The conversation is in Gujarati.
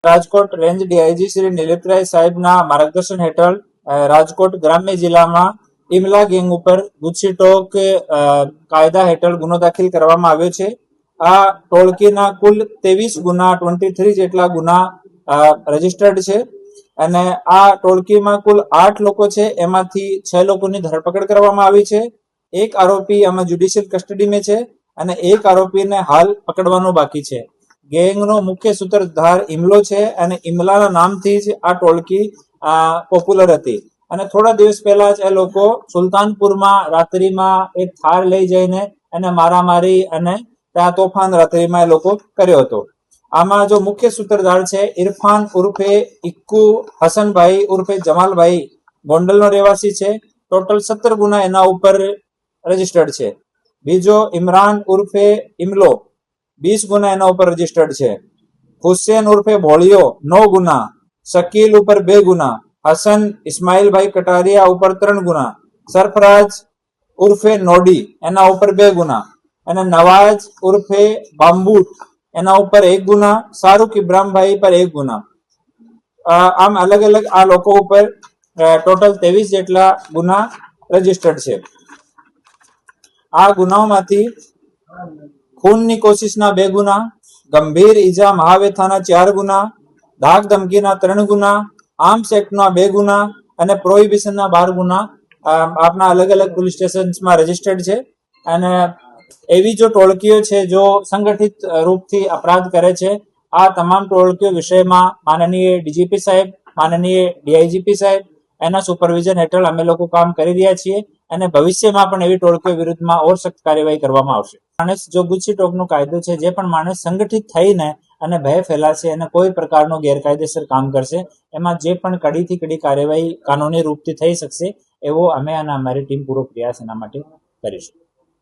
રાજકોટ રેન્જ ડીઆઈજી શ્રી નિલિપરાય સાહેબના માર્ગદર્શન હેઠળ રાજકોટ ગ્રામ્ય જિલ્લામાં ઇમલા ગેંગ ઉપર ગુજસીટોક કાયદા હેઠળ ગુનો દાખલ કરવામાં આવ્યો છે. આ ટોળકીના કુલ 23 ગુના 23 જેટલા ગુના રજીસ્ટર્ડ છે અને આ ટોળકીમાં કુલ 8 લોકો છે. એમાંથી 6 લોકોની ધરપકડ કરવામાં આવી છે. એક આરોપી આમાં જ્યુડિશિયલ કસ્ટડીમાં છે અને એક આરોપીને હાલ પકડવાનો બાકી છે. ગેંગનો મુખ્ય સૂત્રધાર ઇમલો છે અને ઇમલાના નામથી જ આ ટોળકી પોપ્યુલર હતી. અને થોડા દિવસ પહેલા જ એ લોકો સુલતાનપુરમાં રાત્રિમાં એક થાર લઈ જઈને એને મારામારી અને ત્યાં તોફાન રાત્રિમાં એ લોકો કર્યો હતો. આમાં જો મુખ્ય સૂત્રધાર છે ઇરફાન ઉર્ફે ઇક્કુ હસનભાઈ ઉર્ફે જમાલભાઈ, ગોંડલનો રહેવાસી છે. ટોટલ 17 ગુના એના ઉપર રજીસ્ટર્ડ છે. બીજો ઇમરાન ઉર્ફે ઇમલો, 20 ગુના એના ઉપર રજીસ્ટર્ડ છે. હુસેન ઉર્ફે ભોળિયો 9 ગુના, શકીલ ઉપર 2 ગુના, હસન ઇસ્માઇલભાઈ કટારિયા ઉપર 3 ગુના, સરફરાજ ઉર્ફે નોડી એના ઉપર 2 ગુના અને નવાજ ઉર્ફે બાંબુટ એના ઉપર 1 ગુના, શાહરૂખ ઇબ્રાહીમભાઈ પર 1 ગુના. આમ અલગ અલગ આ લોકો ઉપર ટોટલ 23 જેટલા ગુના રજીસ્ટર્ડ છે. આ ગુનાઓમાંથી ખૂનની કોશિશના 2 ગુના, ગંભીર ઈજા મહાવેથાના 4 ગુના, ધાક ધમકીના 3 ગુના, આર્મ્સ એક્ટના 2 ગુના અને પ્રોહિબિશનના 12 ગુના આપના અલગ અલગ પોલીસ સ્ટેશન્સમાં રજીસ્ટર્ડ છે. અને એવી જો ટોળકીઓ છે જો સંગઠિત રૂપથી અપરાધ કરે છે, આ તમામ ટોળકીઓ વિષયમાં માનનીય ડીજીપી સાહેબ, માનનીય ડીઆઈજીપી સાહેબ એના સુપરવિઝન હેઠળ અમે લોકો કામ કરી રહ્યા છીએ અને ભવિષ્યમાં પણ એવી ટોળકીઓ વિરુદ્ધમાં ઓર સખ્ત કાર્યવાહી કરવામાં આવશે. માણસ જો ગુજસીટોકનો કાયદો છે, જે પણ માણસ સંગઠિત થઈને અને ભય ફેલાશે અને કોઈ પ્રકારનું ગેરકાયદેસર કામ કરશે, એમાં જે પણ કડીથી કડી કાર્યવાહી કાનૂની રૂપથી થઈ શકશે એવો અમે અને અમારી ટીમ પૂરો પ્રયાસ એના માટે કરીશું.